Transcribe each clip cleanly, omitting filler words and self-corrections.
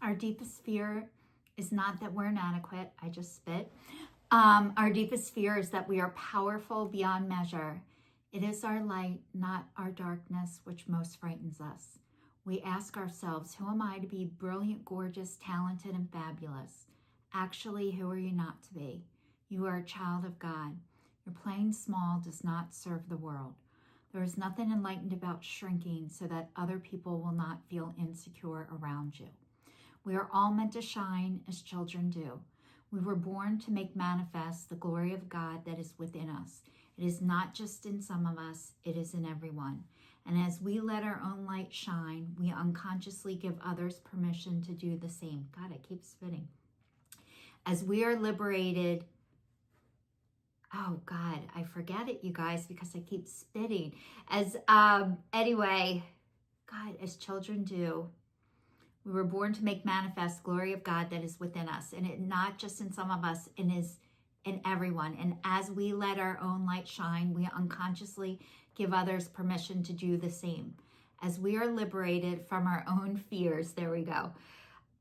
Our deepest fear is not that we're inadequate. I just spit. Our deepest fear is that we are powerful beyond measure. It is our light, not our darkness, which most frightens us. We ask ourselves, who am I to be brilliant, gorgeous, talented, and fabulous? Actually, who are you not to be? You are a child of God. Your playing small does not serve the world. There is nothing enlightened about shrinking so that other people will not feel insecure around you. We are all meant to shine as children do. We were born to make manifest the glory of God that is within us. It is not just in some of us, it is in everyone. And as we let our own light shine, we unconsciously give others permission to do the same. God, I keep spitting. As we are liberated, oh God, I forget it, you guys, because I keep spitting. Anyway, God, as children do, we were born to make manifest the glory of God that is within us. And it not just in some of us, it is in everyone. And as we let our own light shine, we unconsciously give others permission to do the same. As we are liberated from our own fears, there we go,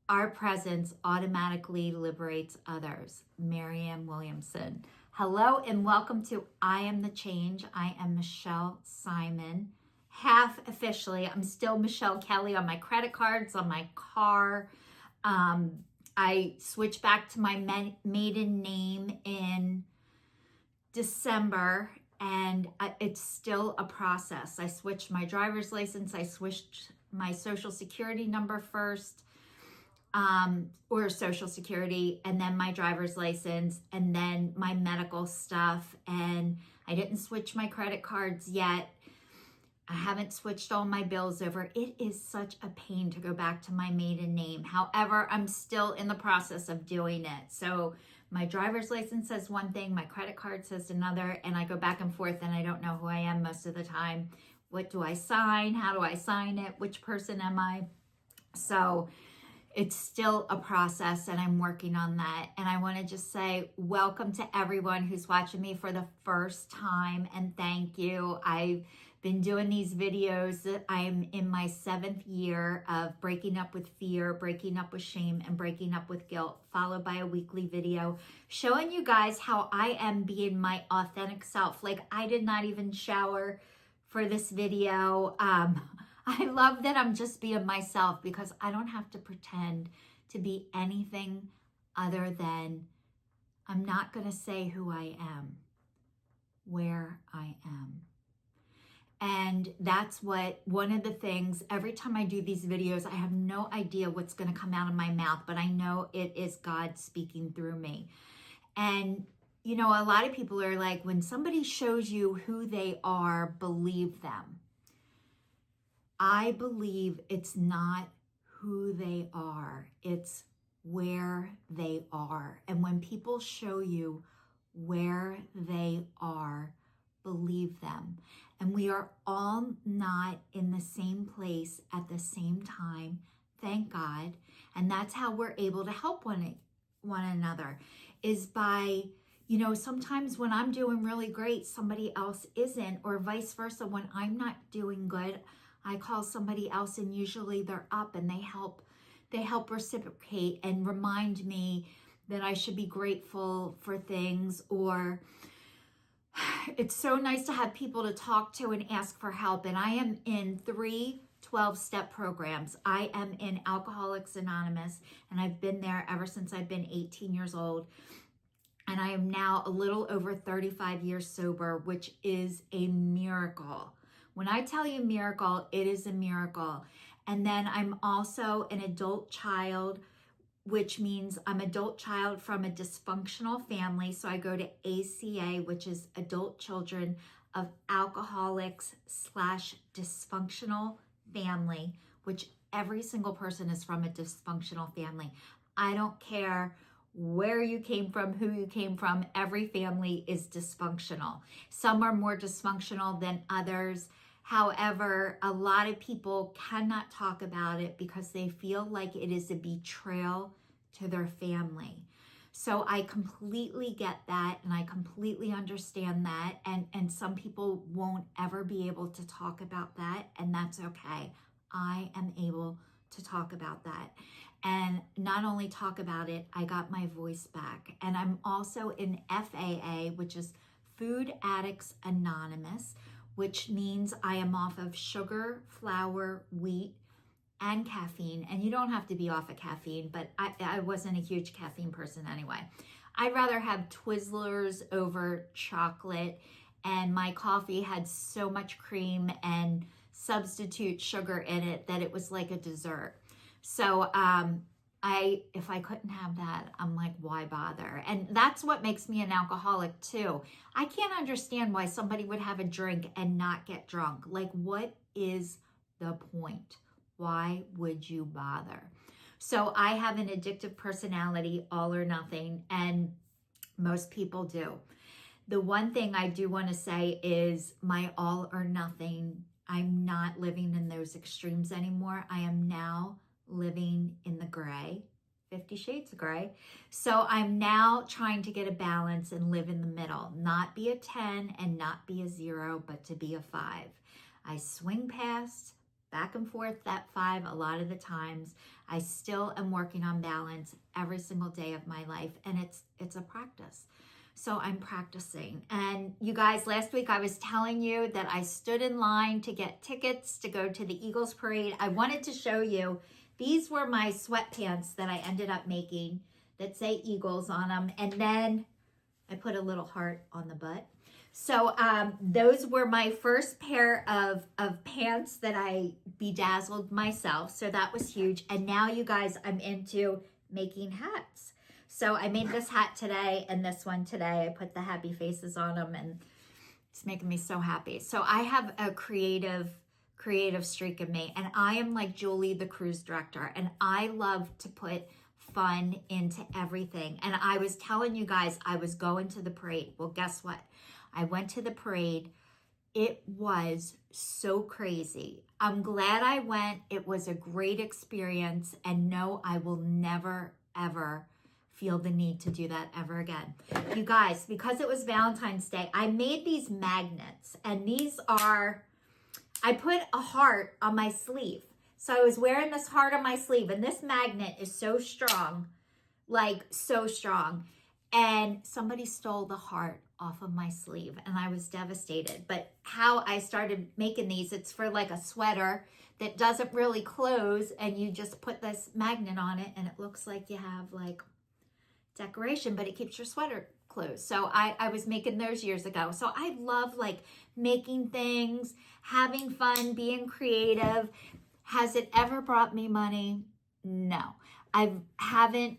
our presence automatically liberates others. Marianne Williamson. Hello and welcome to I Am the Change. I am Michelle Simon. Half officially, I'm still Michelle Kelly on my credit cards, on my car. I switched back to my maiden name in December, and it's still a process. I switched my driver's license. I switched my social security number first, or social security, and then my driver's license, and then my medical stuff. And I didn't switch my credit cards yet. I haven't switched all my bills over. It is such a pain to go back to my maiden name. However, I'm still in the process of doing it. So my driver's license says one thing, my credit card says another, and I go back and forth and I don't know who I am most of the time. What do I sign? How do I sign it? Which person am I? So it's still a process and I'm working on that. And I want to just say welcome to everyone who's watching me for the first time, and thank you. I've been doing these videos. I'm in my 7th year of breaking up with fear, breaking up with shame, and breaking up with guilt, followed by a weekly video showing you guys how I am being my authentic self. Like, I did not even shower for this video. I love that I'm just being myself because I don't have to pretend to be anything other than I'm not going to say who I am, where I am. And that's what, one of the things, every time I do these videos, I have no idea what's going to come out of my mouth, but I know it is God speaking through me. And, you know, a lot of people are like, when somebody shows you who they are, believe them. I believe it's not who they are, it's where they are. And when people show you where they are, believe them. And we are all not in the same place at the same time, thank God. And that's how we're able to help one another, is by, you know, sometimes when I'm doing really great, somebody else isn't, or vice versa. When I'm not doing good, I call somebody else and usually they're up and they help reciprocate and remind me that I should be grateful for things. Or it's so nice to have people to talk to and ask for help. And I am in 3 12-step programs. I am in Alcoholics Anonymous, and I've been there ever since I've been 18 years old. And I am now a little over 35 years sober, which is a miracle. When I tell you miracle, it is a miracle. And then I'm also an adult child, which means I'm adult child from a dysfunctional family. So I go to ACA, which is Adult Children of Alcoholics / Dysfunctional Family, which every single person is from a dysfunctional family. I don't care where you came from, who you came from, every family is dysfunctional. Some are more dysfunctional than others. However, a lot of people cannot talk about it because they feel like it is a betrayal to their family. So I completely get that, and I completely understand that. And some people won't ever be able to talk about that, and that's okay. I am able to talk about that. And not only talk about it, I got my voice back. And I'm also in FAA, which is Food Addicts Anonymous, which means I am off of sugar, flour, wheat, and caffeine. And you don't have to be off of caffeine, but I wasn't a huge caffeine person anyway. I'd rather have Twizzlers over chocolate, and my coffee had so much cream and substitute sugar in it that it was like a dessert. So if I couldn't have that, I'm like, why bother? And that's what makes me an alcoholic too. I can't understand why somebody would have a drink and not get drunk. Like, what is the point? Why would you bother? So I have an addictive personality, all or nothing, and most people do. The one thing I do want to say is my all or nothing. I'm not living in those extremes anymore. I am now living in the gray, 50 shades of gray. So I'm now trying to get a balance and live in the middle, not be a 10 and not be a 0, but to be a 5. I swing past back and forth that 5 a lot of the times. I still am working on balance every single day of my life, and it's a practice. So I'm practicing. And you guys, last week I was telling you that I stood in line to get tickets to go to the Eagles parade. I wanted to show you, these were my sweatpants that I ended up making that say Eagles on them. And then I put a little heart on the butt. So those were my first pair of pants that I bedazzled myself. So that was huge. And now you guys, I'm into making hats. So I made this hat today and this one today. I put the happy faces on them and it's making me so happy. So I have a creative streak in me, and I am like Julie, the cruise director, and I love to put fun into everything. And I was telling you guys I was going to the parade. Well, guess what? I went to the parade. It was so crazy. I'm glad I went. It was a great experience, and no, I will never, ever feel the need to do that ever again. You guys, because it was Valentine's Day, I made these magnets, and these are, I put a heart on my sleeve. So I was wearing this heart on my sleeve, and this magnet is so strong, like so strong. And somebody stole the heart off of my sleeve, and I was devastated. But how I started making these, it's for like a sweater that doesn't really close, and you just put this magnet on it, and it looks like you have like decoration, but it keeps your sweater closed. So I was making those years ago. So I love like making things, having fun, being creative. Has it ever brought me money? No. I haven't,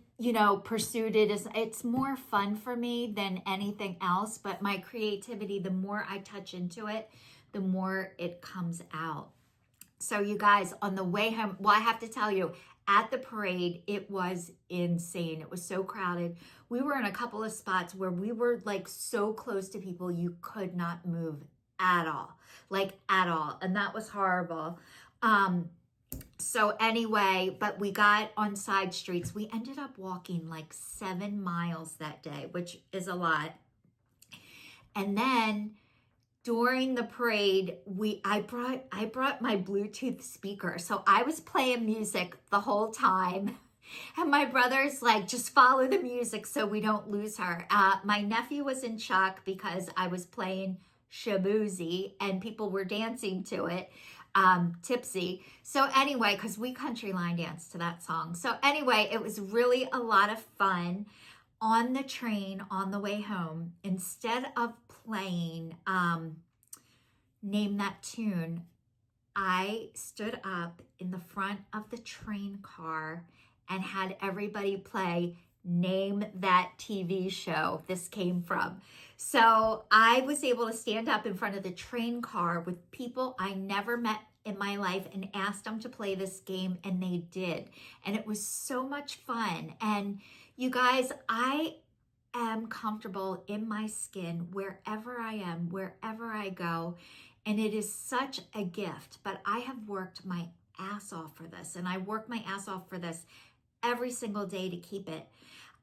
pursued it. It's more fun for me than anything else, but my creativity, the more I touch into it, the more it comes out. So you guys, on the way home, well, I have to tell you, at the parade, it was insane. It was so crowded. We were in a couple of spots where we were like so close to people you could not move at all, like at all. And that was horrible. So anyway, but we got on side streets. We ended up walking like 7 miles that day, which is a lot. And then during the parade, I brought my Bluetooth speaker. So I was playing music the whole time. And my brother's like, just follow the music so we don't lose her. My nephew was in shock because I was playing Shabuzi and people were dancing to it, tipsy. So anyway, because we country line danced to that song. So anyway, it was really a lot of fun. On the train on the way home, instead of playing Name That Tune, I stood up in the front of the train car and had everybody play Name That TV Show this came from. So I was able to stand up in front of the train car with people I never met in my life and asked them to play this game, and they did. And it was so much fun. And you guys, I am comfortable in my skin wherever I am, wherever I go. And it is such a gift, but I have worked my ass off for this. And I work my ass off for this every single day to keep it.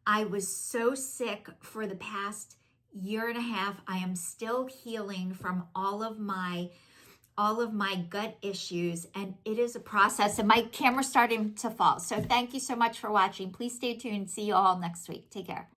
I was so sick for the past year and a half. I am still healing from all of my all of my gut issues, and it is a process, and my camera's starting to fall. So thank you so much for watching. Please stay tuned. See you all next week. Take care.